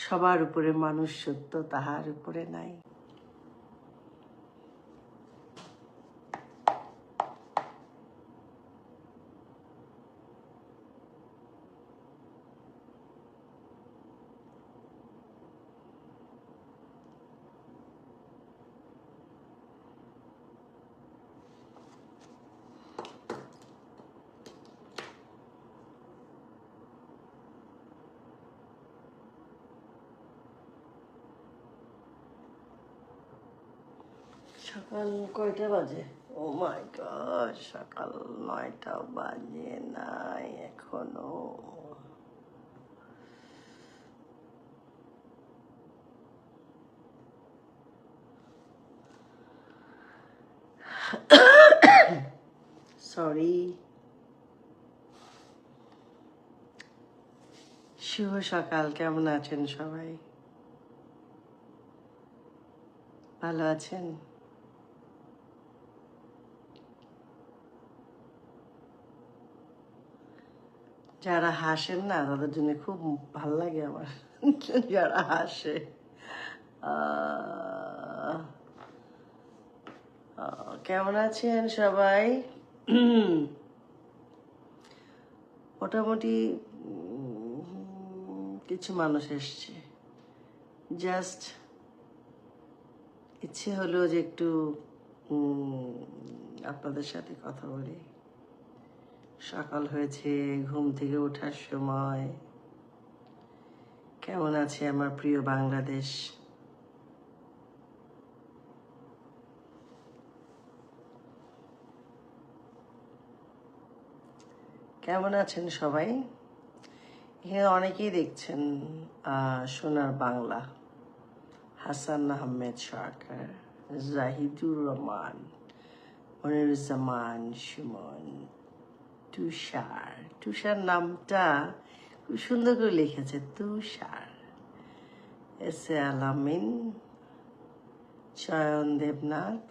সবার উপরে মানুষ সত্য, তাহার উপরে নাই। সকাল কয়টা বাজে? ও মাই গড, সকাল 9টা বাজে নাই এখনো। সরি। শুভ সকাল, কেমন আছেন সবাই? ভালো আছেন? যারা হাসেন না তাদের জন্য খুব ভাল লাগে আমার। যারা হাসে কেমন আছেন সবাই? মোটামুটি কিছু মানুষ এসছে, জাস্ট ইচ্ছে হলো যে একটু আপনাদের সাথে কথা বলি। সকাল হয়েছে, ঘুম থেকে ওঠার সময়। কেমন আছে আমার প্রিয় বাংলাদেশ? কেমন আছেন সবাই? এখানে অনেকেই দেখছেন সোনার বাংলা, হাসান আহমেদ সরকার, জাহিদুর রহমান, মনিরুজ্জামান সুমন, তুষার। তুষার নামটা খুব সুন্দর করে লিখেছে, তুষার। এস এ আলামিন, চয়ন দেবনাথ,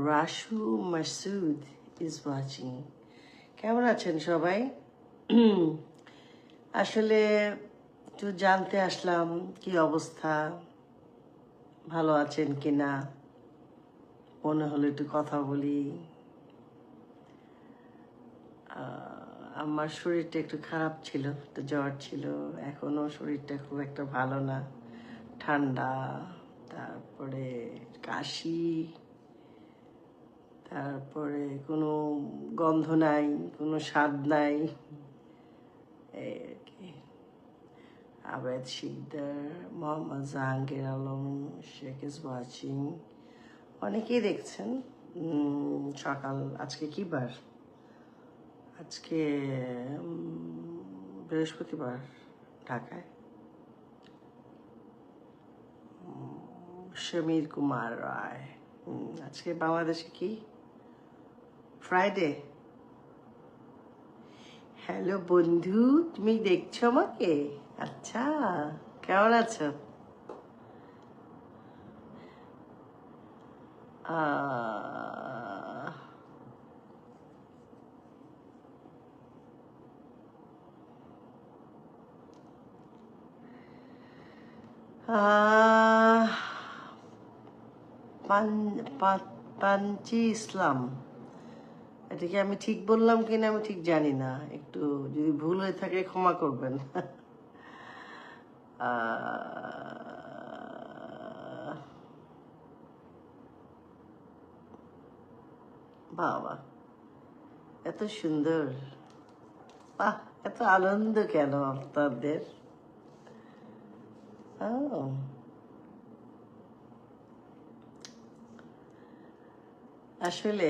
রাশু মাসুদ ইজ ওয়াচিং। কেমন আছেন সবাই? আসলে একটু জানতে আসলাম কি অবস্থা, ভালো আছেন কিনা। মনে হলো একটু কথা বলি। আমার শরীরটা একটু খারাপ ছিল, একটু জ্বর ছিল, এখনো শরীরটা খুব একটা ভালো না। ঠান্ডা, তারপরে কাশি, তারপরে কোনো গন্ধ নাই, কোনো স্বাদ নাই। এই আর কি। আবেদ শিকদার, মোহাম্মদ জাহাঙ্গীর আলম শেখ ইজ ওয়াচিং। অনেকেই দেখছেন। সকাল, আজকে কি বার? আজকে বৃহস্পতিবার ঢাকায়। সমীর কুমার রায়। আজকে বাংলাদেশে কি ফ্রাইডে? হ্যালো বন্ধু, তুমি দেখছো আমাকে? আচ্ছা, কেমন আছো? পাঞ্চি ইসলাম, এটা কি আমি ঠিক বললাম কিনা আমি ঠিক জানি না, একটু যদি ভুল হয়ে থাকে ক্ষমা করবেন। বাবা, এত সুন্দর, বাহ, এত আনন্দ কেন আপনাদের? আসলে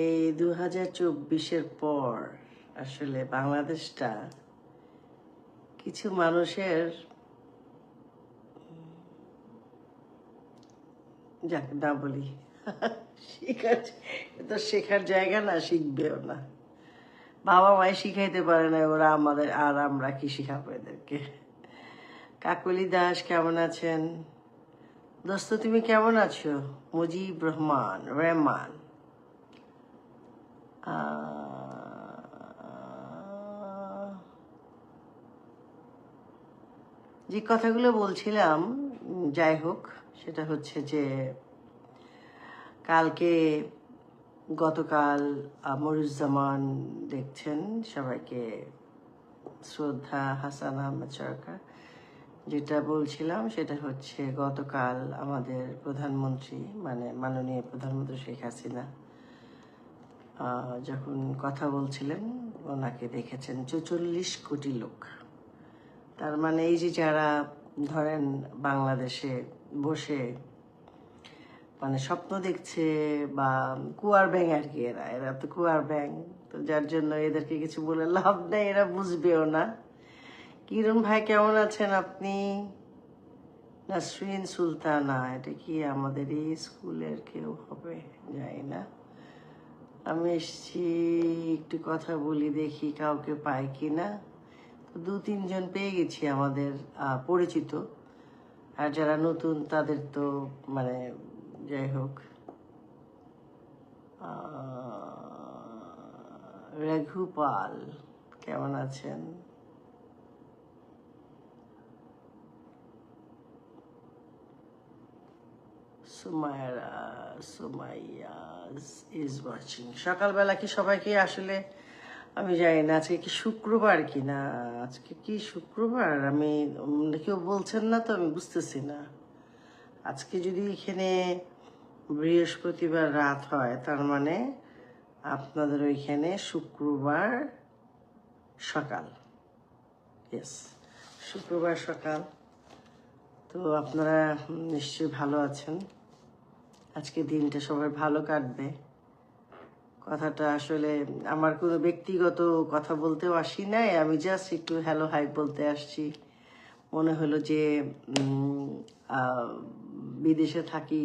এই 2024-এর পর আসলে বাংলাদেশটা কিছু মানুষের, যাক না বলি, শেখার জায়গা না, শিখবেও না। বাবা মাই শিখাইতে পারে না, ওরা আমাদের, আর আমরা কি শিখাবো এদেরকে? কাকলি দাস, কেমন আছেন? দোস্ত তুমি কেমন আছো? মুজিব রহমান, যে কথাগুলো বলছিলাম, যাই হোক, সেটা হচ্ছে যে গতকাল মরুজ্জামান দেখছেন, সবাইকে শ্রদ্ধা, হাসান আহমেদ সরকার। যেটা বলছিলাম সেটা হচ্ছে গতকাল আমাদের প্রধানমন্ত্রী মানে মাননীয় প্রধানমন্ত্রী শেখ হাসিনা যখন কথা বলছিলেন, ওনাকে দেখেছেন 44 কোটি লোক। তার মানে এই যে যারা ধরেন বাংলাদেশে বসে মানে স্বপ্ন দেখছে বা কুয়ার ব্যাং আর কি, এরা তো কুয়ার ব্যাং, তো যার জন্য এদেরকে কিছু বলে লাভ নেই, এরা বুঝবেও না। কিরণ ভাই কেমন আছেন আপনি? নাসরিন সুলতানা, এটা কি আমাদের এই স্কুলের কেউ হবে জানি না। আমি এসছি একটু কথা বলি, দেখি কাউকে পাই কিনা। তো 2-3 জন পেয়ে গেছি আমাদের পরিচিত, আর যারা নতুন তাদের তো মানে যাই হোক। রঘুপাল কেমন আছেন? Sumaiya is watching. সকালবেলা কি সবাইকে আসলে আমি জানি না আজকে কি শুক্রবার কিনা, আজকে কি শুক্রবার আমি কেউ বলছেন না তো আমি বুঝতেছি না। আজকে যদি এখানে বৃহস্পতিবার রাত হয় তার মানে আপনাদের ওইখানে শুক্রবার সকাল। ইয়েস, শুক্রবার সকাল। তো আপনারা নিশ্চয়ই ভালো আছেন, আজকে দিনটা সবার ভালো কাটবে। কথাটা আসলে আমার কোনো ব্যক্তিগত কথা বলতেও আসি নাই, আমি জাস্ট একটু হ্যালো হাই বলতে আসছি। মনে হলো যে বিদেশে থাকি,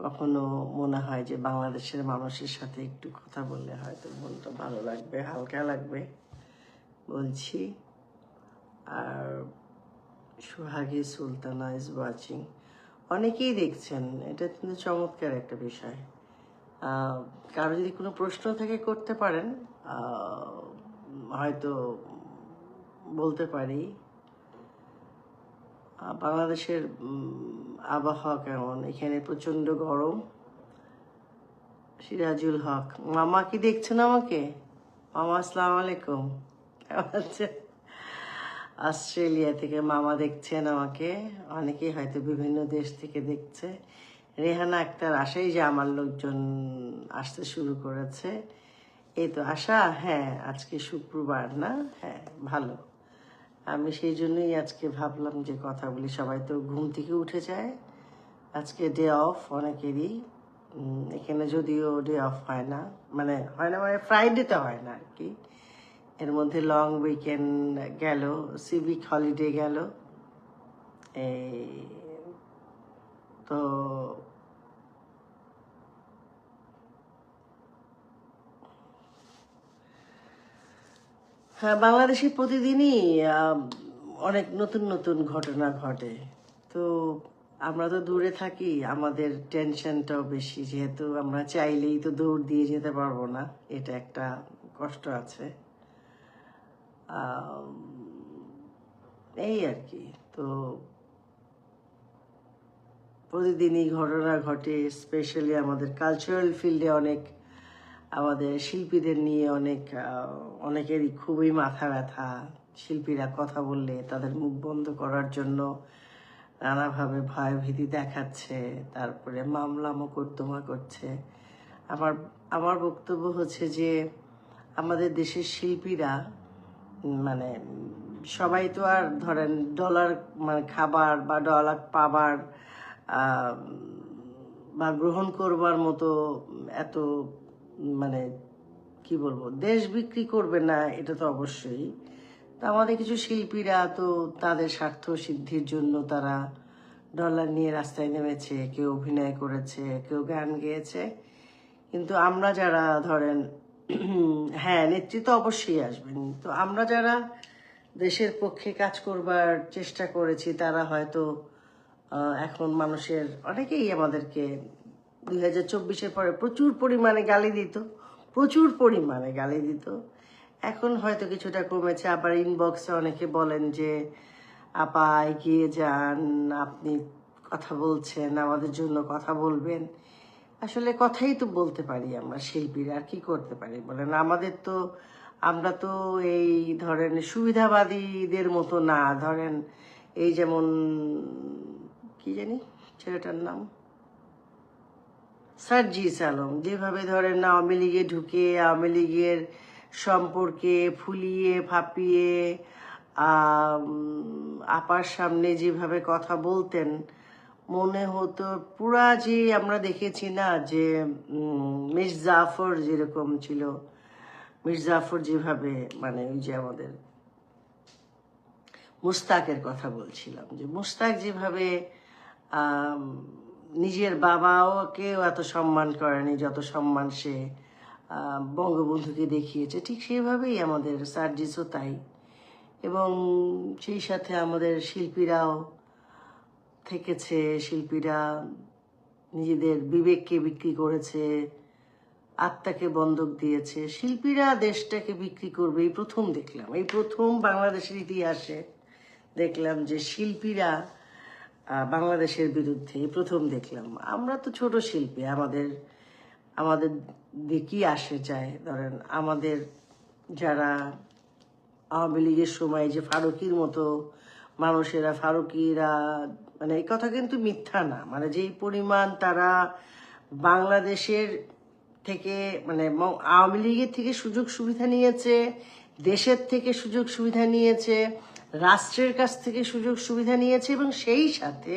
কখনো মনে হয় যে বাংলাদেশের মানুষের সাথে একটু কথা বললে হয়তো মনটা ভালো লাগবে, হালকা লাগবে বলছি। আর সোহাগী সুলতানা ইজ ওয়াচিং, অনেকেই দেখছেন, এটা কিন্তু চমৎকার একটা বিষয়। কারো যদি কোনো প্রশ্ন থেকে করতে পারেন হয়তো বলতে পারি। বাংলাদেশের আবহাওয়া কেমন? এখানে প্রচণ্ড গরম। সিরাজুল হক মামা কি দেখছেন আমাকে? মামা আসসালামু আলাইকুম, কেমন আছেন? অস্ট্রেলিয়া থেকে মামা দেখছেন আমাকে, অনেকেই হয়তো বিভিন্ন দেশ থেকে দেখছে। রেহানা আক্তার, আশাই যে আমার লোকজন আসতে শুরু করেছে, এই তো আশা। হ্যাঁ, আজকে শুক্রবার না? হ্যাঁ, ভালো। আমি সেই জন্যই আজকে ভাবলাম যে কথা বলি, সবাই তো ঘুম থেকে উঠে যায়, আজকে ডে অফ অনেকেরই। এখানে যদিও ডে অফ হয় না, মানে ফ্রাইডেতে হয় না আর কি। এর মধ্যে লং উইকেন্ড গেল, সিভিক হলিডে গেল, এই তো হ্যাঁ, বাংলাদেশে প্রতিদিনই অনেক নতুন নতুন ঘটনা ঘটে। তো আমরা তো দূরে থাকি, আমাদের টেনশনটাও বেশি, যেহেতু আমরা চাইলেই তো দৌড় দিয়ে যেতে পারবো না, এটা একটা কষ্ট আছে। এই আর কি। তো প্রতিদিনই ঘটনা ঘটে, স্পেশালি আমাদের কালচারাল ফিল্ডে অনেক, আমাদের শিল্পীদের নিয়ে অনেকেরই খুবই মাথা ব্যথা। শিল্পীরা কথা বললে তাদের মুখ বন্ধ করার জন্য নানাভাবে ভয়ভীতি দেখাচ্ছে, তারপরে মামলা মোকদ্দমা করছে। আমার আমার বক্তব্য হচ্ছে যে আমাদের দেশের শিল্পীরা মানে সবাই তো আর ধরেন ডলার মানে খাবার বা ডলার পাবার বা গ্রহণ করবার মতো এত মানে কি বলবো দেশ বিক্রি করবে না, এটা তো অবশ্যই। তা আমাদের কিছু শিল্পীরা তো তাদের স্বার্থ সিদ্ধির জন্য তারা ডলার নিয়ে রাস্তায় নেমেছে, কেউ অভিনয় করেছে, কেউ গান গেয়েছে। কিন্তু আমরা যারা ধরেন হ্যাঁ, নেতৃত্ব অবশ্যই আসবেন, তো আমরা যারা দেশের পক্ষে কাজ করবার চেষ্টা করেছি তারা হয়তো এখন মানুষের অনেকেই আমাদেরকে 2024-এর পরে প্রচুর পরিমাণে গালি দিত, প্রচুর পরিমাণে গালি দিত। এখন হয়তো কিছুটা কমেছে। আবার ইনবক্সে অনেকে বলেন যে আপা এগিয়ে যান, আপনি কথা বলছেন, আমাদের জন্য কথা বলবেন। আসলে কথাই তো বলতে পারি আমরা শিল্পীরা, আর কি করতে পারি বলেন? আমাদের তো, আমরা তো এই ধরেন সুবিধাবাদীদের মতো না। ধরেন এই যেমন কি জানি ছেলেটার নাম, সার্জিস আলম, যেভাবে ধরেন আওয়ামী লীগে ঢুকে আওয়ামী লীগের সম্পর্কে ফুলিয়ে ফাঁপিয়ে আপার সামনে যেভাবে কথা বলতেন, মনে হতো পুরা যে আমরা দেখেছি না যে মির্জা জাফর যেরকম ছিল, মির্জা জাফর যেভাবে মানে ওই যে আমাদের মুস্তাকের কথা বলছিলাম, যে মুস্তাক যেভাবে নিজের বাবাকেও এত সম্মান করেনি যত সম্মান সে বঙ্গবন্ধুকে দেখিয়েছে, ঠিক সেইভাবেই আমাদের সার্জিসও তাই। এবং সেই সাথে আমাদের শিল্পীরাও থেকেছে, শিল্পীরা নিজেদের বিবেককে বিক্রি করেছে, আত্মাকে বন্ধক দিয়েছে। শিল্পীরা দেশটাকে বিক্রি করবে এই প্রথম দেখলাম, এই প্রথম বাংলাদেশের ইতিহাসে দেখলাম যে শিল্পীরা বাংলাদেশের বিরুদ্ধে এই প্রথম দেখলাম। আমরা তো ছোট শিল্পী, আমাদের আমাদের কি আসে যায়? ধরেন আমাদের যারা আওয়ামী লীগের সময় যে ফারুকির মতো মানুষেরা, ফারুকিরা, মানে এই কথা কিন্তু মিথ্যা না, মানে যেই পরিমাণ তারা বাংলাদেশের থেকে মানে আওয়ামী লীগের থেকে সুযোগ সুবিধা নিয়েছে, দেশের থেকে সুযোগ সুবিধা নিয়েছে, রাষ্ট্রের কাছ থেকে সুযোগ সুবিধা নিয়েছে, এবং সেই সাথে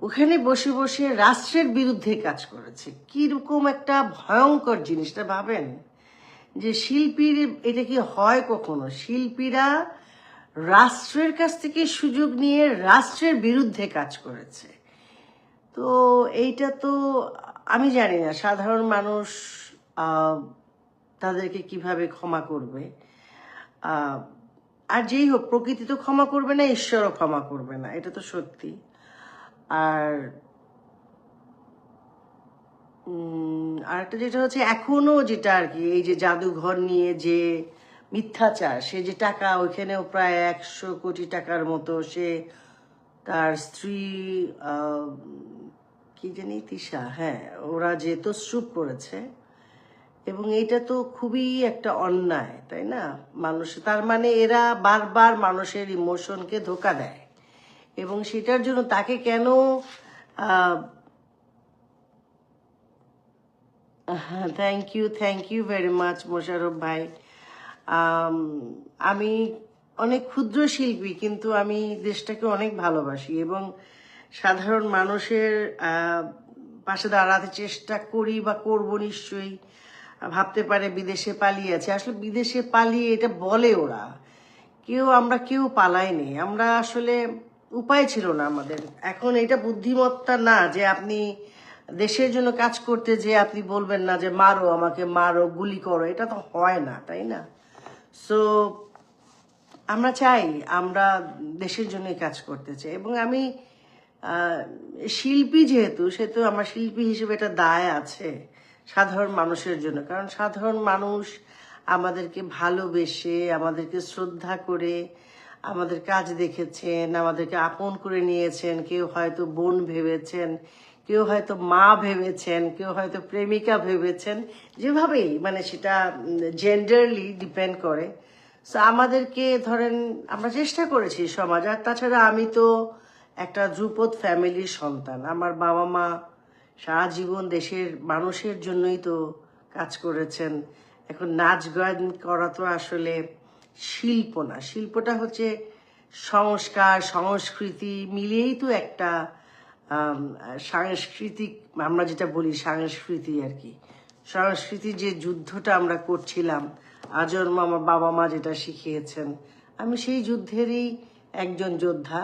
ওখানে বসে বসে রাষ্ট্রের বিরুদ্ধে কাজ করেছে। কিরকম একটা ভয়ঙ্কর জিনিসটা ভাবেন, যে শিল্পীর এটা কি হয় কখনো? শিল্পীরা রাষ্ট্রের কাছ থেকে সুযোগ নিয়ে রাষ্ট্রের বিরুদ্ধে কাজ করেছে। তো এইটা তো আমি জানি না সাধারণ মানুষ তাদেরকে কিভাবে ক্ষমা করবে। আর যেই হোক, প্রকৃতি তো ক্ষমা করবে না, ঈশ্বরও ক্ষমা করবে না, এটা তো সত্যি। আর আরেকটা যেটা হচ্ছে এখনো যেটা আর কি, এই যে জাদুঘর নিয়ে যে মিথ্যাচার, সে যে টাকা ওইখানেও প্রায় 100 কোটি টাকার মতো সে তার স্ত্রী কি জানি তিশা, হ্যাঁ, ওরা যে তসরুপ করেছে, এবং এটা তো খুবই একটা অন্যায়, তাই না? মানুষ, তার মানে এরা বারবার মানুষের ইমোশনকে ধোকা দেয়, এবং সেটার জন্য তাকে কেন thank you very much Mosharraf ভাই। আমি অনেক ক্ষুদ্র শিল্পী, কিন্তু আমি দেশটাকে অনেক ভালোবাসি এবং সাধারণ মানুষের পাশে দাঁড়াতে চেষ্টা করি বা করব নিশ্চয়ই। ভাবতে পারে বিদেশে পালিয়ে আছে, আসলে বিদেশে পালিয়ে এটা বলে ওরা, আমরা কেউ পালাইনি, আমরা আসলে উপায় ছিল না আমাদের। এখন এটা বুদ্ধিমত্তা না যে আপনি দেশের জন্য কাজ করতে যে আপনি বলবেন না যে মারো আমাকে, মারো, গুলি করো, এটা তো হয় না, তাই না? সো আমরা চাই, আমরা দেশের জন্যই কাজ করতে চাই, এবং আমি শিল্পী যেহেতু, সেহেতু আমার শিল্পী হিসেবে একটা দায় আছে সাধারণ মানুষের জন্য। কারণ সাধারণ মানুষ আমাদেরকে ভালোবেসে, আমাদেরকে শ্রদ্ধা করে আমাদের কাজ দেখেছেন, আমাদেরকে আপন করে নিয়েছেন। কেউ হয়তো বোন ভেবেছেন, কেউ হয়তো মা ভেবেছেন, কেউ হয়তো প্রেমিকা ভেবেছেন, যেভাবেই, মানে সেটা জেন্ডারলি ডিপেন্ড করে। সো আমাদেরকে ধরেন আমরা চেষ্টা করেছি সমাজ। আর তাছাড়া আমি তো একটা ধ্রুপদ ফ্যামিলির সন্তান, আমার বাবা মা সারা জীবন দেশের মানুষের জন্যই তো কাজ করেছেন। এখন নাচ গান করা তো আসলে শিল্প না, শিল্পটা হচ্ছে সংস্কার সংস্কৃতি মিলিয়েই তো একটা সাংস্কৃতিক, আমরা যেটা বলি সংস্কৃতি আর কি। সংস্কৃতির যে যুদ্ধটা আমরা করছিলাম আজন্ম, আমার বাবা মা যেটা শিখিয়েছেন, আমি সেই যুদ্ধেরই একজন যোদ্ধা,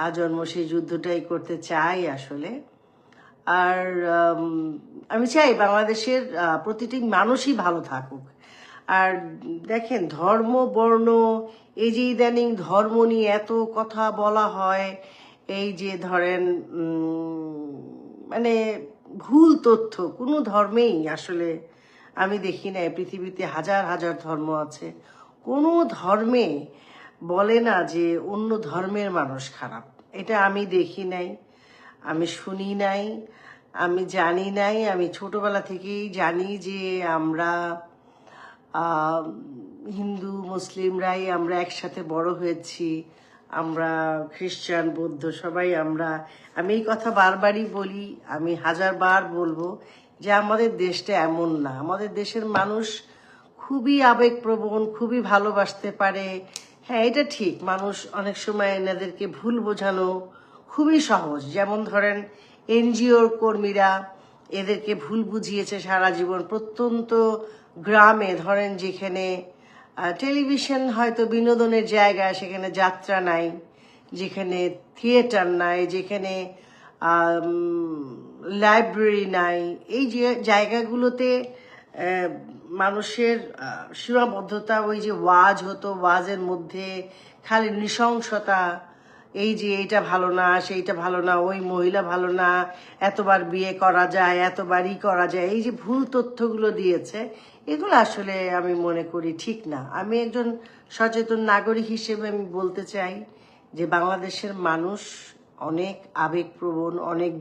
আজন্ম সেই যুদ্ধটাই করতে চাই আসলে। আর আমি চাই বাংলাদেশের প্রতিটি মানুষই ভালো থাকুক। আর দেখেন, ধর্ম বর্ণ, এই যে ইদানিং ধর্ম নিয়ে এত কথা বলা হয়, এই যে ধরেন মানে ভুল তথ্য, কোনো ধর্মেই আসলে আমি দেখি না, পৃথিবীতে হাজার হাজার ধর্ম আছে, কোনো ধর্মে বলে না যে অন্য ধর্মের মানুষ খারাপ, এটা আমি দেখি নাই, আমি শুনি নাই, আমি জানি নাই। আমি ছোটবেলা থেকেই জানি যে আমরা হিন্দু মুসলিমরাই আমরা একসাথে বড় হয়েছি, আমরা খ্রিস্টান বৌদ্ধ সবাই আমরা। আমি এই কথা বারবারই বলি, আমি হাজারবার বলবো যে আমাদের দেশটা এমন না। আমাদের দেশের মানুষ খুবই আবেগপ্রবণ, খুবই ভালোবাসতে পারে। হ্যাঁ, এটা ঠিক, মানুষ অনেক সময় এনাদেরকে ভুল বোঝানো খুবই সহজ। যেমন ধরেন এনজিওর কর্মীরা এদেরকে ভুল বুঝিয়েছে সারা জীবন। প্রত্যন্ত গ্রামে ধরেন যেখানে টেলিভিশন হয়তো বিনোদনের জায়গা, সেখানে যাত্রা নাই, যেখানে থিয়েটার নাই, যেখানে লাইব্রেরি নাই, এই যে জায়গাগুলোতে মানুষের সীমাবদ্ধতা, ওই যে ওয়াজ হতো, ওয়াজের মধ্যে খালি নৃশংসতা, এই যে এইটা ভালো না, সেইটা ভালো না, ওই মহিলা ভালো না, এতবার বিয়ে করা যায়, এতবারই করা যায়, এই যে ভুল তথ্যগুলো দিয়েছে, এগুলো আসলে আমি মনে করি ঠিক না। আমি একজন সচেতন নাগরিক হিসেবে আমি বলতে চাই যে বাংলাদেশের মানুষ অনেক আবেগপ্রবণ, অনেক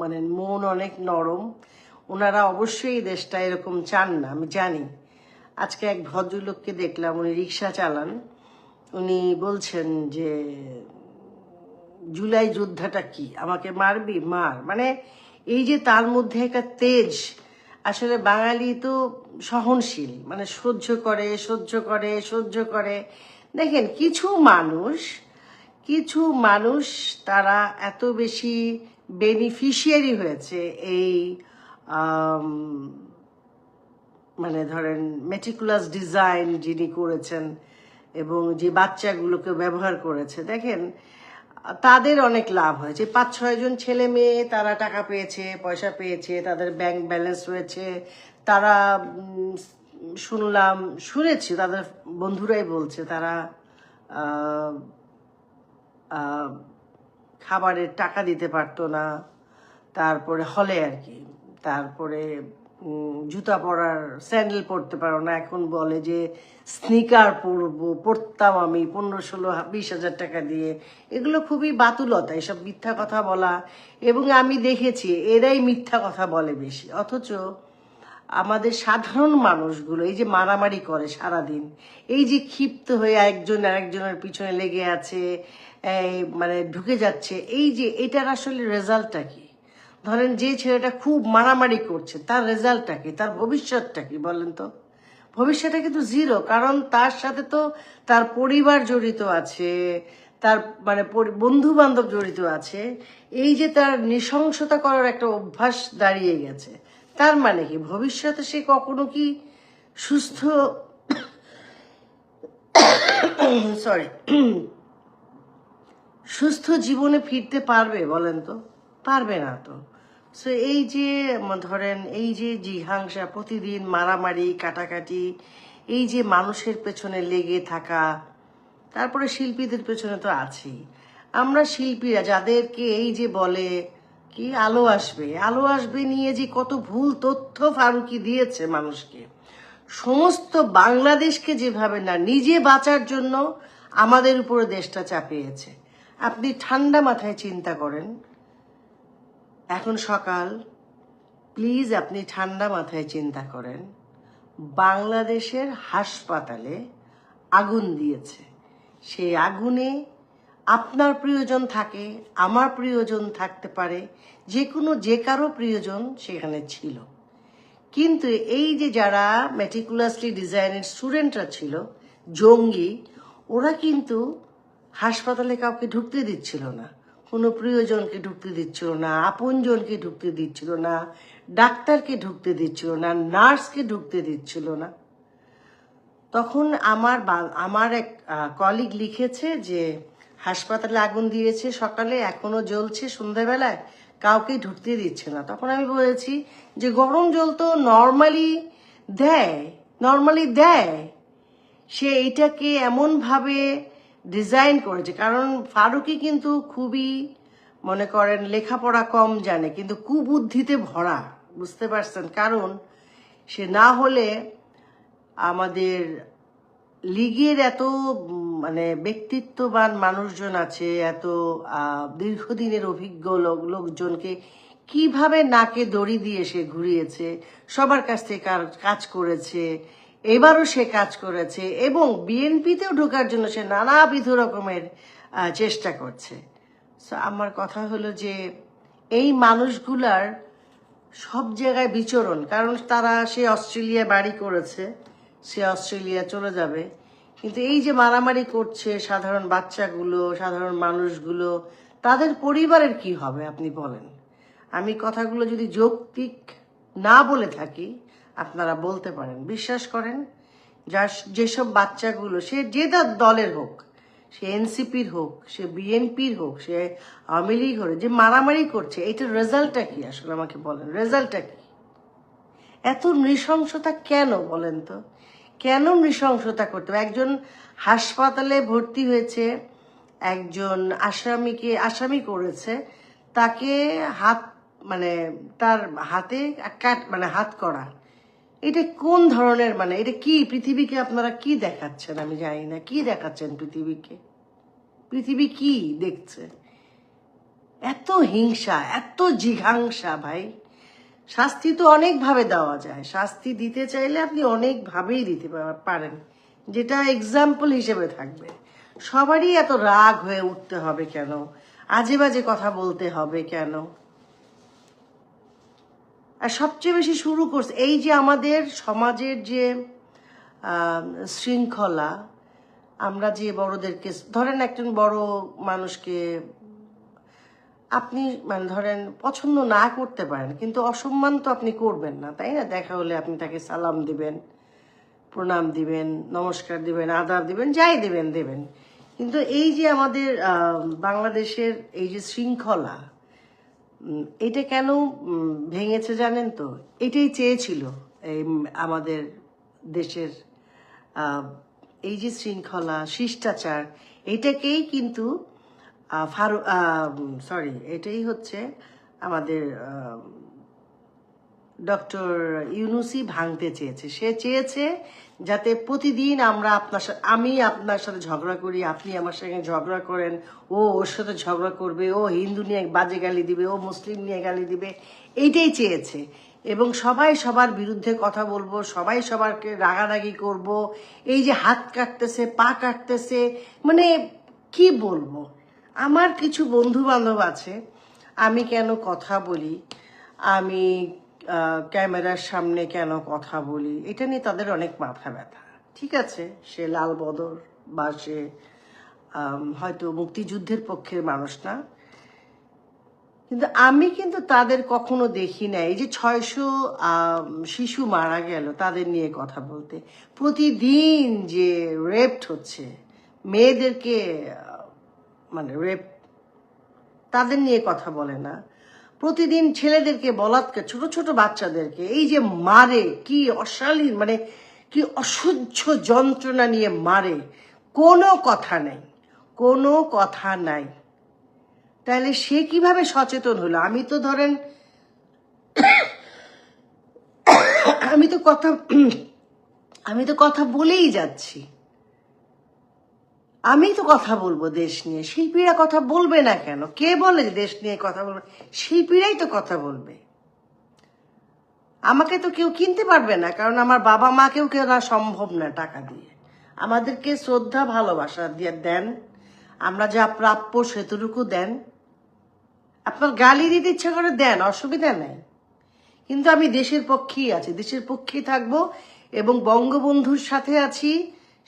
মানে মন অনেক নরম। ওনারা অবশ্যই দেশটা এরকম চান না, আমি জানি। আজকে এক ভদ্রলোককে দেখলাম, উনি রিক্সা চালান, উনি বলছেন যে জুলাই যোদ্ধাটা কি, আমাকে মারবি মার, মানে এই যে তার মধ্যে একটা তেজ। আসলে বাঙালি তো সহনশীল, মানে সহ্য করে সহ্য করে সহ্য করে। দেখেন কিছু মানুষ তারা এত বেশি বেনিফিশিয়ারি হয়েছে এই মানে ধরেন মেটিকুলাস ডিজাইন যিনি করেছেন এবং যে বাচ্চাগুলোকে ব্যবহার করেছে, দেখেন তাদের অনেক লাভ হয়েছে। 5-6 জন ছেলে মেয়ে তারা টাকা পেয়েছে, পয়সা পেয়েছে, তাদের ব্যাংক ব্যালেন্স হয়েছে। তারা শুনেছি তাদের বন্ধুরাই বলছে তারা খাবারের টাকা দিতে পারতো না, তারপরে হলে আর কি, তারপরে জুতা পরার স্যান্ডেল পরতে পারো না, এখন বলে যে স্নিকার পরতাম আমি 15-16-20 হাজার টাকা দিয়ে। এগুলো খুবই বাতুলতা, এসব মিথ্যা কথা বলা। এবং আমি দেখেছি এরাই মিথ্যা কথা বলে বেশি, অথচ আমাদের সাধারণ মানুষগুলো এই যে মারামারি করে সারাদিন, এই যে ক্ষিপ্ত হয়ে একজন আরেকজনের পিছনে লেগে আছে, মানে ঢুকে যাচ্ছে, এই যে এটার আসলে রেজাল্টটা কি? ধরেন যে ছেলেটা খুব মারামারি করছে, তার রেজাল্টটা কি, তার ভবিষ্যৎটা কি বলেন তো? ভবিষ্যৎটা কিন্তু জিরো, কারণ তার সাথে তো তার পরিবার জড়িত আছে, তার মানে বন্ধু বান্ধব জড়িত আছে। এই যে তার নৃশংসতা করার একটা অভ্যাস দাঁড়িয়ে গেছে, তার মানে কি ভবিষ্যতে সে কখনো কি সুস্থ সুস্থ জীবনে ফিরতে পারবে বলেন তো? পারবে না তো। সো এই যে ধরেন এই যে জিঘাংসা, প্রতিদিন মারামারি কাটাকাটি, এই যে মানুষের পেছনে লেগে থাকা, তারপরে শিল্পীদের পেছনে তো আছেই। আমরা শিল্পীরা যাদেরকে এই যে বলে কি আলো আসবে নিয়ে যে কত ভুল তথ্য ফারুকি দিয়েছে মানুষকে, সমস্ত বাংলাদেশকে যেভাবে না নিজে বাঁচার জন্য আমাদের উপরে দেশটা চাপিয়েছে। আপনি ঠান্ডা মাথায় চিন্তা করেন, এখন সকাল, প্লিজ আপনি ঠান্ডা মাথায় চিন্তা করেন, বাংলাদেশের হাসপাতালে আগুন দিয়েছে, সেই আগুনে আপনার প্রিয়জন থাকে, আমার প্রিয়জন থাকতে পারে, যে কারো প্রিয়জন সেখানে ছিল। কিন্তু এই যে যারা মেটিকুলাসলি ডিজাইনের স্টুডেন্টরা ছিল জঙ্গি, ওরা কিন্তু হাসপাতালে কাউকে ঢুকতে দিচ্ছিল না, কোনো প্রিয়জনকে ঢুকতে দিচ্ছিল না, আপনজনকে ঢুকতে দিচ্ছিল না, ডাক্তারকে ঢুকতে দিচ্ছিল না, নার্সকে ঢুকতে দিচ্ছিল না। তখন আমার এক কলিগ লিখেছে যে হাসপাতালে আগুন দিয়েছে সকালে, এখনো জ্বলছে সন্ধ্যাবেলায়, কাউকে ঢুকতে দিচ্ছে না। তখন আমি বলেছি যে গরম জল তো নর্মালি দেয়, সে এইটাকে এমনভাবে ডিজাইন করেছে। কারণ ফারুকি কিন্তু খুবই মনে করেন লেখাপড়া কম জানে, কিন্তু কুবুদ্ধিতে ভরা, বুঝতে পারছেন? কারণ সে না হলে আমাদের লীগের এত মানে ব্যক্তিত্ববান মানুষজন আছে, এত দীর্ঘদিনের অভিজ্ঞ লোকজনকে কিভাবে নাকে দড়ি দিয়ে সে ঘুরিয়েছে, সবার কাছ থেকে কাজ করেছে, এবারও সে কাজ করেছে এবং বিএনপিতেও ঢোকার জন্য সে নানাবিধ রকমের চেষ্টা করছে। সো আমার কথা হলো যে এই মানুষগুলার সব জায়গায় বিচরণ, কারণ সে অস্ট্রেলিয়া বাড়ি করেছে, সে অস্ট্রেলিয়া চলে যাবে, কিন্তু এই যে মারামারি করছে সাধারণ বাচ্চাগুলো, সাধারণ মানুষগুলো, তাদের পরিবারের কি হবে আপনি বলেন। আমি কথাগুলো যদি যৌক্তিক না বলে থাকি আপনারা বলতে পারেন। বিশ্বাস করেন, যেসব বাচ্চাগুলো, সে যে দলের হোক, সে এনসিপির হোক, সে বিএনপির হোক, সে আওয়ামী লীগ হোক, যে মারামারি করছে, এটার রেজাল্টটা কি আসলে আমাকে বলেন, রেজাল্টটা কি? এত নৃশংসতা কেন বলেন তো? কেন নৃশংসতা করতে হবে? একজন হাসপাতালে ভর্তি হয়েছে, একজন আসামি করেছে, তাকে তার হাতে হাত করা, এটা কোন ধরনের, এটা কি পৃথিবীকে আপনারা কি দেখাচ্ছেন? আমি জানি না কি দেখাচ্ছেন পৃথিবীকে। পৃথিবী কি দেখছে? এত হিংসা, এত জিঘাংসা ভাই। শাস্তি তো অনেকভাবে দেওয়া যায়, শাস্তি দিতে চাইলে আপনি অনেকভাবেই দিতে পারেন, যেটা এক্সাম্পল হিসেবে থাকবে। সবারই এত রাগ হয়ে উঠতে হবে কেন? আজে বাজে কথা বলতে হবে কেন? আর সবচেয়ে বেশি শুরু করছে এই যে আমাদের সমাজের যে শৃঙ্খলা, আমরা যে বড়দেরকে, ধরেন একজন বড় মানুষকে আপনি ধরেন পছন্দ না করতে পারেন, কিন্তু অসম্মান তো আপনি করবেন না, তাই না? দেখা হলে আপনি তাকে সালাম দিবেন, প্রণাম দিবেন, নমস্কার দিবেন, আদাব দিবেন, যাই দেবেন। কিন্তু এই যে আমাদের বাংলাদেশের এই যে শৃঙ্খলা, এটা কেন ভেঙেছে জানেন তো? এটাই চেয়েছিল এই আমাদের দেশের এই যে শৃঙ্খলা, শিষ্টাচার, এটাকেই কিন্তু এটাই হচ্ছে আমাদের ডক্টর ইউনূসই ভাঙতে চেয়েছে। সে চেয়েছে যাতে প্রতিদিন আমি আপনার সাথে ঝগড়া করি, আপনি আমার সঙ্গে ঝগড়া করেন, ও ওর সাথে ঝগড়া করবে, ও হিন্দু নিয়ে বাজে গালি দিবে, ও মুসলিম নিয়ে গালি দিবে, এইটাই চেয়েছে। এবং সবাই সবার বিরুদ্ধে কথা বলবো, সবাই সবারকে রাগারাগি করব, এই যে হাত কাটতেছে, পা কাটতেছে, কি বলবো। আমার কিছু বন্ধু বান্ধব আছে, আমি কেন কথা বলি, আমি ক্যামেরার সামনে কেন কথা বলি, এটা নিয়ে তাদের অনেক মাথা ব্যথা। ঠিক আছে, সে লাল বদর বা সে হয়তো মুক্তিযুদ্ধের পক্ষের মানুষ না, কিন্তু আমি কিন্তু তাদের কখনো দেখি না এই যে 600 শিশু মারা গেল তাদের নিয়ে কথা বলতে। প্রতিদিন যে রেপড হচ্ছে মেয়েদেরকে, রেপ, তাদের নিয়ে কথা বলে না। প্রতিদিন ছেলেদেরকে বলাৎকার, ছোট ছোট বাচ্চাদেরকে এই যে মারে, কি অশালীন, কি অসহ্য যন্ত্রণা নিয়ে মারে, কোনো কথা নেই, কোনো কথা নাই। তাহলে সে কিভাবে সচেতন হলো? আমি তো কথা বলেই যাচ্ছি, আমি তো কথা বলবো দেশ নিয়ে। শিল্পীরা কথা বলবে না কেন? কে বলে দেশ নিয়ে কথা বলবে? শিল্পীরাই তো কথা বলবে। আমাকে তো কেউ কিনতে পারবে না, কারণ আমার বাবা মাকেও কেনা সম্ভব না টাকা দিয়ে। আমাদেরকে শ্রদ্ধা ভালোবাসা দিয়ে দেন, আমরা যা প্রাপ্য সেটুকু দেন। আপনার গালি দিতে ইচ্ছা করে দেন, অসুবিধা নেই, কিন্তু আমি দেশের পক্ষেই আছি, দেশের পক্ষেই থাকবো এবং বঙ্গবন্ধুর সাথে আছি,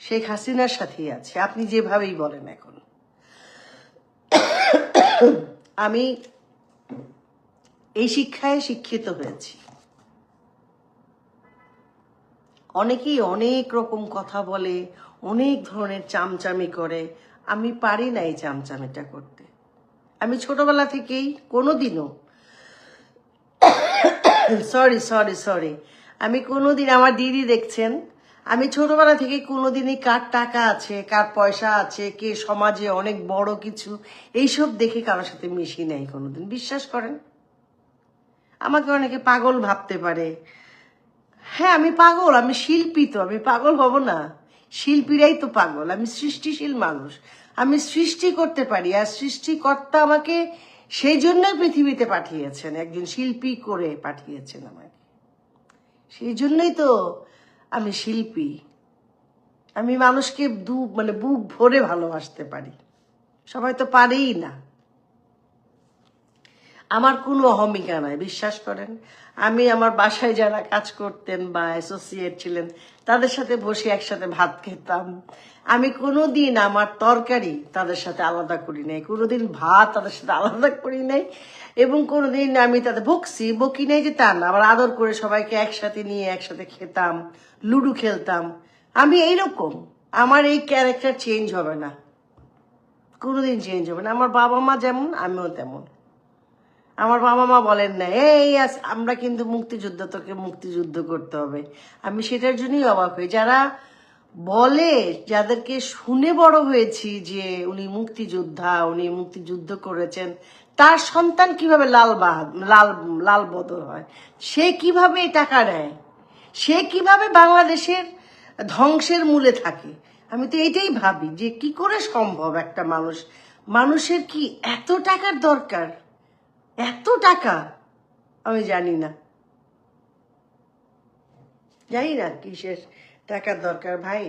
শেখ হাসিনার সাথেই আছে, আপনি যেভাবেই বলেন। এখন আমি এই শিক্ষায় শিক্ষিত হয়েছি। অনেকেই অনেক রকম কথা বলে, অনেক ধরনের চামচামি করে, আমি পারি না এই চামচামিটা করতে। আমি ছোটবেলা থেকেই কোনোদিনও সরি আমি কোনোদিন, আমার দিদি দেখছেন, আমি ছোটবেলা থেকে কোনোদিনই কার টাকা আছে, কার পয়সা আছে, কে সমাজে অনেক বড় কিছু, এইসব দেখে কারোর সাথে মিশি নাই কোনোদিন। বিশ্বাস করেন, আমাকে অনেকে পাগল ভাবতে পারে। হ্যাঁ আমি পাগল, আমি শিল্পী, তো আমি পাগল হব না? শিল্পীরাই তো পাগল। আমি সৃষ্টিশীল মানুষ, আমি সৃষ্টি করতে পারি, আর সৃষ্টিকর্তা আমাকে সেই জন্য পৃথিবীতে পাঠিয়েছেন, একজন শিল্পী করে পাঠিয়েছেন আমাকে। সেই জন্যই তো আমি শিল্পী। আমি মানুষকে মানে বুক ভরে ভালোবাসতে পারি, সবাই তো পারেই না। আমার কোনো অহমিকা নাই, বিশ্বাস করেন। আমি আমার বাসায় যারা কাজ করতেন বা অ্যাসোসিয়েট ছিলেন তাদের সাথে বসে একসাথে ভাত খেতাম। আমি কোনোদিন আমার তরকারি তাদের সাথে আলাদা করি নাই, কোনোদিন ভাত তাদের সাথে আলাদা করি নাই, এবং কোনোদিন আমি তাদের বকি নাই যে তা না, আবার আদর করে সবাইকে একসাথে নিয়ে একসাথে খেতাম, লুডো খেলতাম। আমি এইরকম, আমার এই ক্যারেক্টার চেঞ্জ হবে না, কোনোদিন চেঞ্জ হবে না। আমার বাবা মা যেমন আমিও তেমন। আমার বাবা মা বলেন না আমরা কিন্তু মুক্তিযুদ্ধ, তোকে মুক্তিযুদ্ধ করতে হবে। আমি সেটার জন্যই অবাক হই, যারা বলে, যাদেরকে শুনে বড় হয়েছি যে উনি মুক্তিযোদ্ধা, উনি মুক্তিযুদ্ধ করেছেন, তার সন্তান কিভাবে লাল বদর হয়, সে কিভাবে টাকা নেয়, সে কিভাবে বাংলাদেশের ধ্বংসের মূলে থাকে। আমি তো এটাই ভাবি যে কি করে সম্ভব একটা মানুষের কি এত টাকার দরকার, এত টাকা। আমি জানি না কিসের টাকার দরকার ভাই।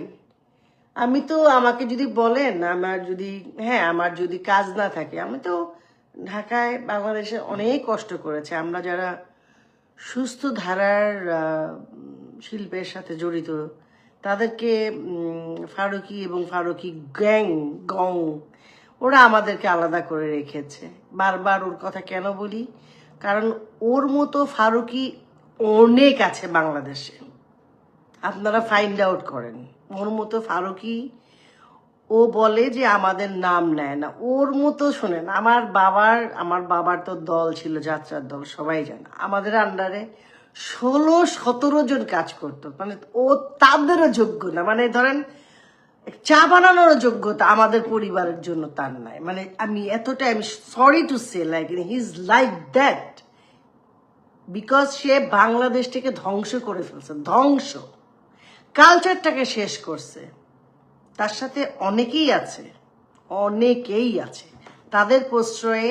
আমি তো, আমাকে যদি বলেন, আমার যদি কাজ না থাকে, আমি তো ঢাকায় বাংলাদেশে অনেক কষ্ট করেছে। আমরা যারা সুস্থ ধারার শিল্পের সাথে জড়িত, তাদেরকে ফারুকি এবং ফারুকি গং ওরা আমাদেরকে আলাদা করে রেখেছে। বারবার ওর কথা কেন বলি, কারণ ওর মতো ফারুকি অনেক আছে বাংলাদেশে, আপনারা ফাইন্ড আউট করেন। ওর মতো ফারুকি, ও বলে যে আমাদের নাম নেয় না, ওর মতো শোনেন। আমার বাবার তো দল ছিল, যাত্রার দল, সবাই জানে। আমাদের আন্ডারে 16-17 জন কাজ করতো, মানে ও তাদেরও যোগ্য না, মানে ধরেন চা বানানোর যোগ্যতা আমাদের পরিবারের জন্য তার নাই। মানে আমি sorry to say, like he is like that, because সে বাংলাদেশটাকে ধ্বংস করে ফেলছে, কালচারটাকে শেষ করছে। তার সাথে অনেকেই আছে, তাদের প্রশ্রয়ে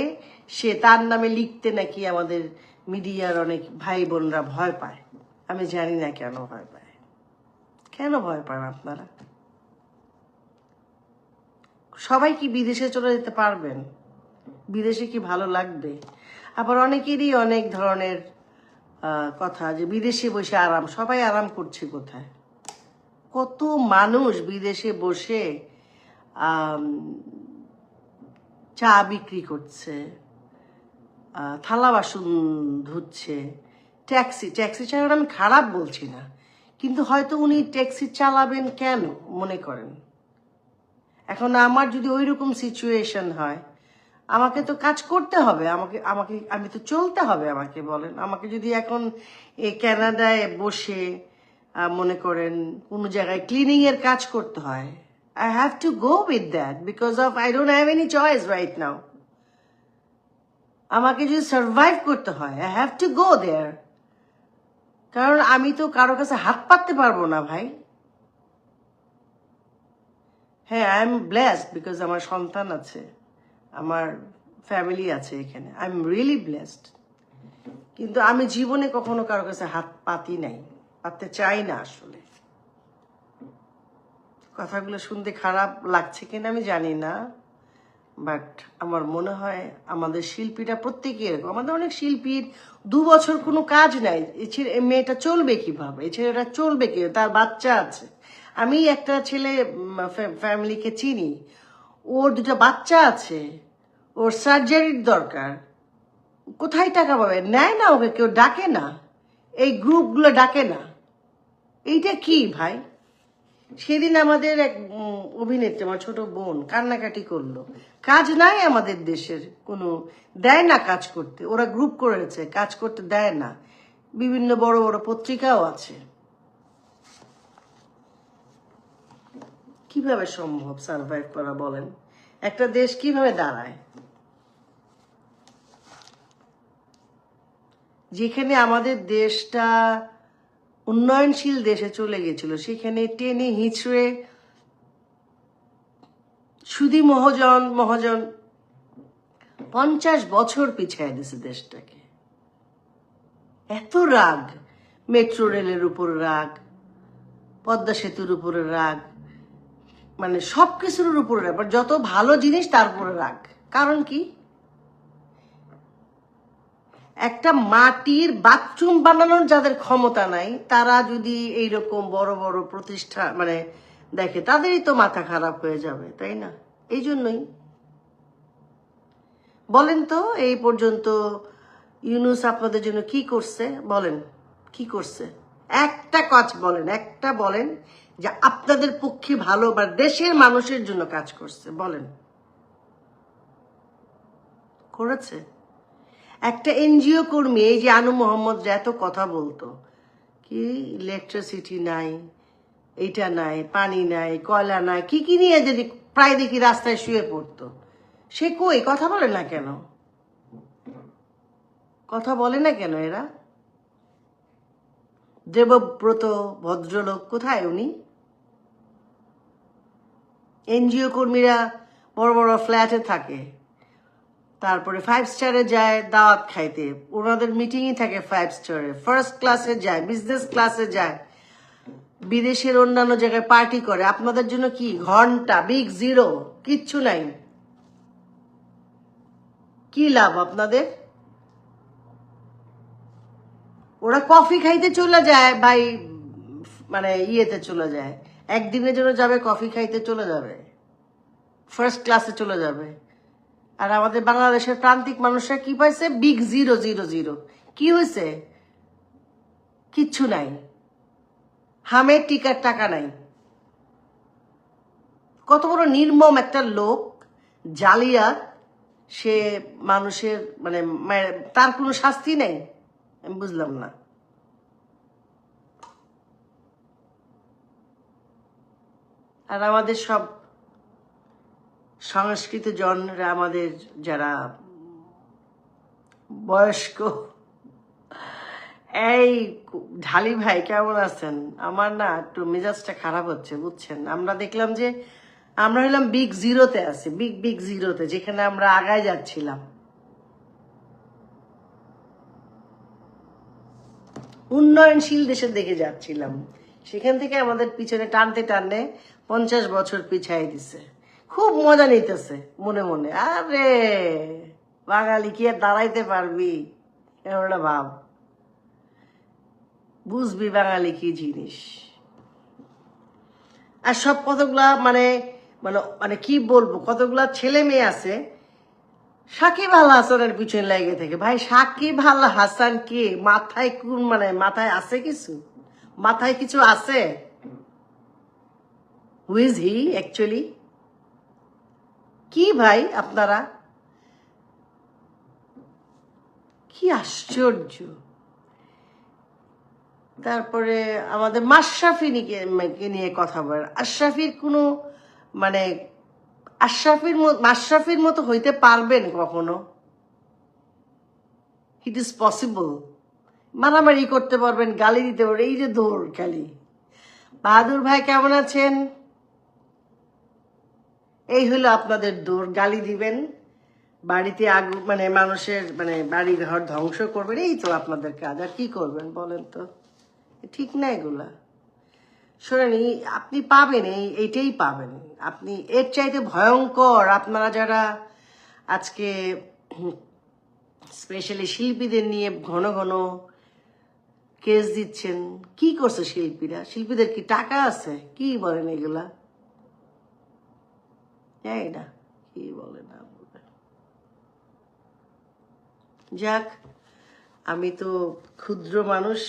সে, তার নামে লিখতে নাকি আমাদের মিডিয়ার অনেক ভাই বোনরা ভয় পায়। আমি জানি না কেন ভয় পায়, কেন ভয় পান আপনারা? সবাই কি বিদেশে চলে যেতে পারবেন? বিদেশে কি ভালো লাগবে? আবার অনেকেরই অনেক ধরনের কথা যে বিদেশে বসে আরাম, সবাই আরাম করছে কোথায়? কত মানুষ বিদেশে বসে চা বিক্রি করছে, থালা বাসন ধুচ্ছে, ট্যাক্সি চালাবেন, আমি খারাপ বলছি না, কিন্তু হয়তো উনি ট্যাক্সি চালাবেন কেন মনে করেন? এখন আমার যদি ওই রকম সিচুয়েশন হয়, আমাকে তো কাজ করতে হবে, আমি তো চলতে হবে আমাকে, বলেন। আমাকে যদি এখন এই কানাডায় বসে মনে করেন কোনো জায়গায় ক্লিনিং এর কাজ করতে হয়, I have to go with that because of I don't have any choice right now. আমাকে যদি সার্ভাইভ করতে হয়, I have to go there, কারণ আমি তো কারো কাছে হাত পাততে পারবো না ভাই। হ্যাঁ, আই এম ব্লেসড বিকজ আমার সন্তান আছে, আমার ফ্যামিলি আছে এখানে, আই এম রিয়েলি ব্লেসড। কিন্তু আমি জীবনে কখনো কারো কাছে হাত পাততে চাই না আসলে। কথাগুলো শুনতে খারাপ লাগছে কিনা আমি জানি না, বাট আমার মনে হয় আমাদের শিল্পীরা প্রত্যেকে এরকম। আমাদের অনেক শিল্পীর 2 বছর কোনো কাজ নাই, এই মেয়েটা চলবে কিভাবে, এই ছেলেটা চলবে কি, তার বাচ্চা আছে। আমি একটা ছেলে ফ্যামিলিকে চিনি, ওর 2টা বাচ্চা আছে, ওর সার্জারির দরকার, কোথায় টাকা পাবে? নেয় না, ওকে কেউ ডাকে না, এই গ্রুপগুলো ডাকে না। এইটা কি ভাই? সেদিন আমাদের এক অভিনেত্রী, আমার ছোট বোন, কান্নাকাটি করলো, কাজ নাই আমাদের দেশের, কোনো দেয় না কাজ করতে, ওরা গ্রুপ করেছে, কাজ করতে দেয় না, বিভিন্ন বড় বড় পত্রিকাও আছে। কিভাবে সম্ভব সার্ভাইভ করা বলেন? একটা দেশ কিভাবে দাঁড়ায়? যেখানে আমাদের দেশটা উন্নয়নশীল দেশে চলে গেছিল, সেখানে টেনে হিঁচড়ে সুধী মহাজন 50 বছর পিছায় দিছে দেশটাকে। এত রাগ, মেট্রো রেলের উপর রাগ, পদ্মা সেতুর উপরে রাগ, মানে সবকিছুর উপরে রাগ, যত ভালো জিনিস তার উপরে রাগ। কারণ কি? একটা মাটির বাথরুম বানানোর যাদের ক্ষমতা নাই, তারা যদি এইরকম বড় বড় প্রতিষ্ঠা মানে দেখে, তাদেরই তো মাথা খারাপ হয়ে যাবে, তাই না? এই জন্যই বলেন তো, এই পর্যন্ত ইউনূস আপনাদের জন্য কি করছে? বলেন, কি করছে? একটা কাজ বলেন, একটা বলেন যে আপনাদের পক্ষে ভালো বা দেশের মানুষের জন্য কাজ করছে, বলেন। করেছে? একটা এনজিও কর্মী, এই যে আনু মোহাম্মদ যে এত কথা বলতো, কি ইলেকট্রিসিটি নাই, এইটা নাই, পানি নাই, কয়লা নাই, কি কি নিয়ে যদি প্রায় দেখি রাস্তায় শুয়ে পড়তো, সে কই? কথা বলে না কেন? কথা বলে না কেন এরা? দেবব্রত ভদ্রলোক কোথায় উনি? এনজিও কর্মীরা বড় বড় ফ্ল্যাটে থাকে, তারপরে 5 স্টারে যায় দাওয়াত খাইতে, ওনাদের মিটিংই থাকে 5 স্টারে, ফার্স্ট ক্লাসে যায়, বিজনেস ক্লাসে যায়, বিদেশের অন্যান্য জায়গায় পার্টি করে। আপনাদের জন্য কি ঘন্টা, বিগ জিরো, কিচ্ছু নাই। কি লাভ আপনাদের? ওরা কফি খাইতে চলে যায় ভাই, মানে ইয়েতে চলে যায়, একদিনের জন্য যাবে, কফি খাইতে চলে যাবে, ফার্স্ট ক্লাসে চলে যাবে। আর আমাদের বাংলাদেশের প্রান্তিক মানুষরা কি পাইছে? Big zero, zero zero. কি হয়েছে? কিচ্ছু নাই। হামের টিকার টাকা নাই। কত বড় নির্মম একটা লোক, জালিয়াত। সে মানুষের মানে তার কোনো শাস্তি নেই। আমি বুঝলাম না। আর আমাদের সব সংস্কৃত জনরা, আমাদের যারা বয়স্ক, এই ঢালি ভাই কেমন আছেন? আমার না একটু মেজাজটা খারাপ হচ্ছে, বুঝছেন? আমরা দেখলাম যে আমরা হলাম বিগ জিরোতে আছি, বিগ জিরোতে, যেখানে আমরা আগায় যাচ্ছিলাম, উন্নয়নশীল দেশের দিকে যাচ্ছিলাম, সেখান থেকে আমাদের পিছনে টানতে টানতে 50 বছর পিছাই দিছে। খুব মজা নিতেছে মনে মনে। আরে বাঙালি কি আর দাঁড়াইতে পারবি? এমন একটা ভাব। বুঝবি বাঙালি কি জিনিস। আর সব কতগুলা মানে মানে মানে কি বলবো, কতগুলা ছেলে মেয়ে আছে সাকিব আল হাসানের পিছনে লেগে থেকে। ভাই সাকিব আল হাসান কে? মাথায় কোন মানে মাথায় আছে কিছু? মাথায় কিছু আছে? Who is he actually? কি ভাই আপনারা, কি আশ্চর্য। তারপরে আমাদের মাশরাফিকে নিয়ে কথা বলেন। আশরাফির কোনো মানে মাশরাফির মতো হইতে পারবেন কখনো? It is possible? মারামারি করতে পারবেন, গালি দিতে পারবেন, এই যে দৌড় খালি। বাহাদুর ভাই কেমন আছেন? এই হলো আপনাদের দৌড়, গালি দিবেন, বাড়িতে আগুন মানে মানুষের মানে বাড়ি ঘর ধ্বংস করবেন, এই তো আপনাদের কাজ। আর কি করবেন বলেন তো? ঠিক না এগুলা? শোনেন, আপনি পাবেন, এইটাই পাবেন আপনি। এর চাইতে ভয়ঙ্কর আপনারা যারা আজকে স্পেশালি শিল্পীদের নিয়ে ঘন ঘন কেস দিচ্ছেন, কি করছে শিল্পীরা? শিল্পীদের কি টাকা আছে? কি বলেন এগুলা? যাই না, কি বলে না বলে। যাক, আমি তো ক্ষুদ্র মানুষ,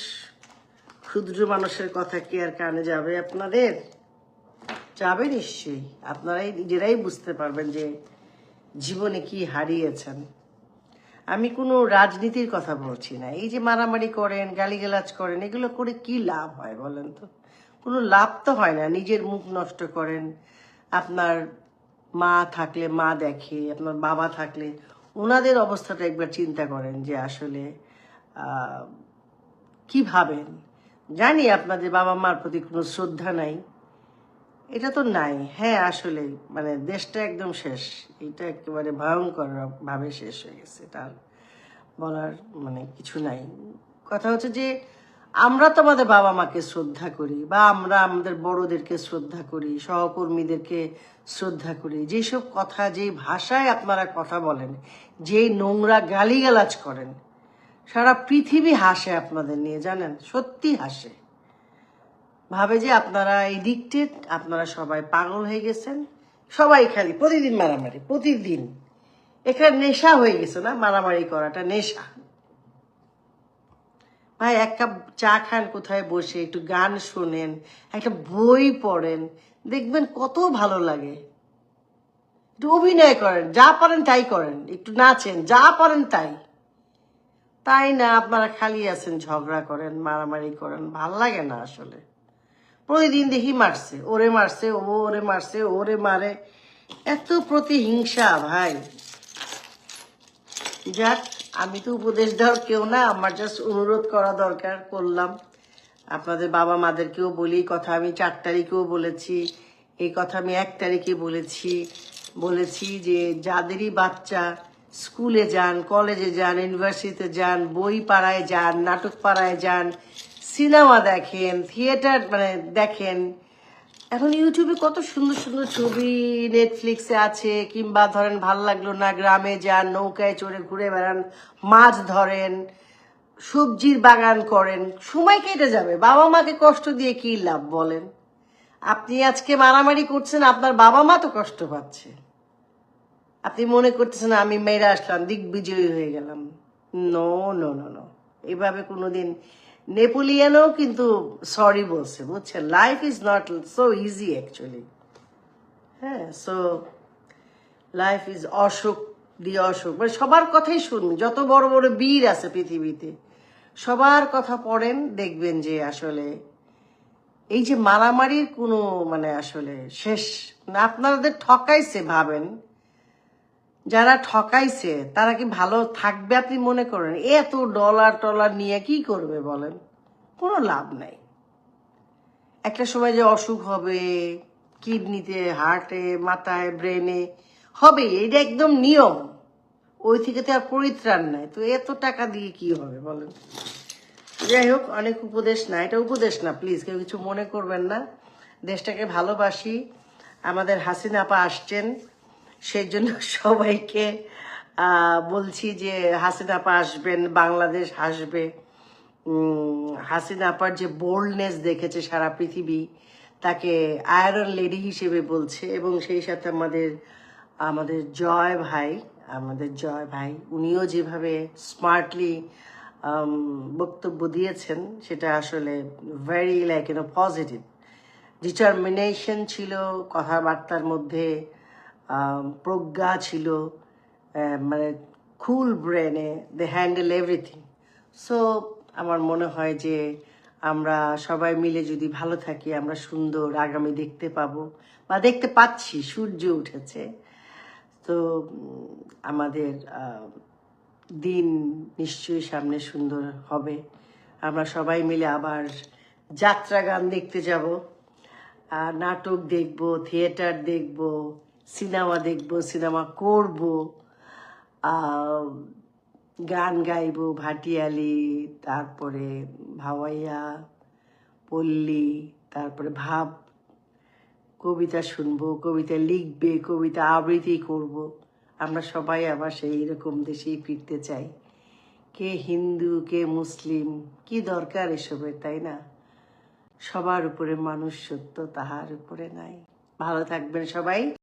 ক্ষুদ্র মানুষের কথা কি আর কানে যাবে আপনাদের? যাবে নিশ্চয়ই। আপনারাই নিজেরাই বুঝতে পারবেন যে জীবনে কি হারিয়েছেন। আমি কোনো রাজনীতির কথা বলছি না। এই যে মারামারি করেন, গালিগালাজ করেন, এগুলো করে কি লাভ হয় বলেন তো? কোনো লাভ তো হয় না। নিজের মুখ নষ্ট করেন। আপনার মা থাকলে মা দেখে, আপনার বাবা থাকলে ওনাদের অবস্থাটা একবার চিন্তা করেন যে আসলে কি ভাবেন। জানি আপনাদের বাবা মার প্রতি কোনো শ্রদ্ধা নাই, এটা তো নাই। হ্যাঁ আসলে মানে দেশটা একদম শেষ, এটা একেবারে ভয়ঙ্কর ভাবে শেষ হয়ে গেছে, এটা আর বলার মানে কিছু নাই। কথা হচ্ছে যে আমরা তো আমাদের বাবা মাকে শ্রদ্ধা করি, বা আমরা আমাদের বড়দেরকে শ্রদ্ধা করি, সহকর্মীদেরকে শ্রদ্ধা করি। যেসব কথা, যেই ভাষায় আপনারা কথা বলেন, যেই নোংরা গালিগালাজ করেন, সারা পৃথিবী হাসে আপনাদের নিয়ে, জানেন, সত্যি হাসে, ভাবে যে আপনারা এডিক্টেড, আপনারা সবাই পাগল হয়ে গেছেন, সবাই খালি প্রতিদিন মারামারি, প্রতিদিন। এখানে নেশা হয়ে গেছে না, মারামারি করাটা নেশা। ভাই এক কাপ চা খান কোথায় বসে, একটু গান শোনেন, একটা বই পড়েন, দেখবেন কত ভালো লাগে। একটু অভিনয় করেন, যা পারেন তাই করেন, একটু নাচেন, যা পারেন তাই। তাই না, আপনারা খালি আছেন, ঝগড়া করেন, মারামারি করেন, ভাল লাগে না আসলে। প্রতিদিন দেখি মারছে, ওরে মারছে, ওরে মারছে, ওরে মারে, এত প্রতিহিংসা ভাই। যাক, আমি তো উপদেশ দেওয়ার কেউ না, আমার জাস্ট অনুরোধ করা দরকার, করলাম। আপনাদের বাবা মাদেরকেও বলি, কথা আমি 4 তারিখেও বলেছি, এই কথা আমি 1 তারিখে বলেছি যে যাদেরই বাচ্চা স্কুলে যান, কলেজে যান, ইউনিভার্সিটিতে যান, বই পাড়ায় যান, নাটক পাড়ায় যান, সিনেমা দেখেন, থিয়েটার মানে দেখেন। এখন ইউটিউবে কত সুন্দর সুন্দর ছবি, নেটফ্লিক্সে আছে, কিংবা ধরেন ভাল লাগলো না, গ্রামে যান, নৌকায় চড়ে ঘুরে বেড়ান, মাছ ধরেন, সবজির বাগান করেন, সময় কেটে যাবে। বাবা মাকে কষ্ট দিয়ে কি লাভ বলেন? আপনি আজকে মারামারি করছেন, আপনার বাবা মা তো কষ্ট পাচ্ছে। আপনি মনে করতেছেন আমি মেয়েরা আসলাম, দিগ্বিজয়ী হয়ে গেলাম। নো নো নো নো, এভাবে কোনোদিন। নেপোলিয়ানও কিন্তু সরি বলছে, বুঝছেন? Life is not so easy actually. হ্যাঁ, সো লাইফ ইজ অসুখ দিয়ে অসুখ, মানে সবার কথাই শুনুন। যত বড় বড় বীর আছে পৃথিবীতে, সবার কথা পড়েন, দেখবেন যে আসলে এই যে মারামারির কোনো মানে আসলে শেষ না। আপনাদের ঠকাইছে ভাবেন, যারা ঠকাইছে তারা কি ভালো থাকবে আপনি মনে করেন? এত ডলার টলার নিয়ে কি করবে বলেন? কোনো লাভ নাই। একটা সময় যে অসুখ হবে, কিডনিতে, হার্টে, মাথায়, ব্রেনে হবে, এটা একদম নিয়ম। ওই থেকে তো আর পরিত্রাণ নাই। তো এত টাকা দিয়ে কি হবে বলেন? যাই হোক, অনেক উপদেশ না, এটা উপদেশ না, প্লিজ কেউ কিছু মনে করবেন না। দেশটাকে ভালোবাসি। আমাদের হাসিনা আপা আসছেন, সেই জন্য সবাইকে বলছি যে হাসিনা আপা আসবেন, বাংলাদেশ হাসবে। হাসিনা আপার যে বোল্ডনেস দেখেছে সারা পৃথিবী, তাকে আয়রন লেডি হিসেবে বলছে। এবং সেই সাথে আমাদের জয় ভাই, উনিও যেভাবে স্মার্টলি বক্তব্য দিয়েছেন, সেটা আসলে ভেরি লাইক পজিটিভ। ডিটারমিনেশন ছিল কথাবার্তার মধ্যে, প্রজ্ঞা ছিল, মানে কুল ব্রেনে দে হ্যান্ডেল এভরিথিং। সো আমার মনে হয় যে আমরা সবাই মিলে যদি ভালো থাকি, আমরা সুন্দর আগামী দেখতে পাবো, বা দেখতে পাচ্ছি, সূর্য উঠেছে। তো আমাদের দিন নিশ্চয়ই সামনে সুন্দর হবে। আমরা সবাই মিলে আবার যাত্রা গান দেখতে যাব, নাটক দেখব, থিয়েটার দেখব, সিনেমা করব, গান গাইব, ভাটিয়ালি, তারপরে ভাওয়াইয়া, পল্লী, তারপরে ভাব, কবিতা শুনবো, কবিতা লিখবে, কবিতা আবৃত্তি করব। আমরা সবাই আবার সেই রকম দেশেই ফিরতে চাই। কে হিন্দু, কে মুসলিম, কি দরকার এসবের, তাই না? সবার উপরে মানুষ সত্য, তাহার উপরে নাই। ভালো থাকবেন সবাই।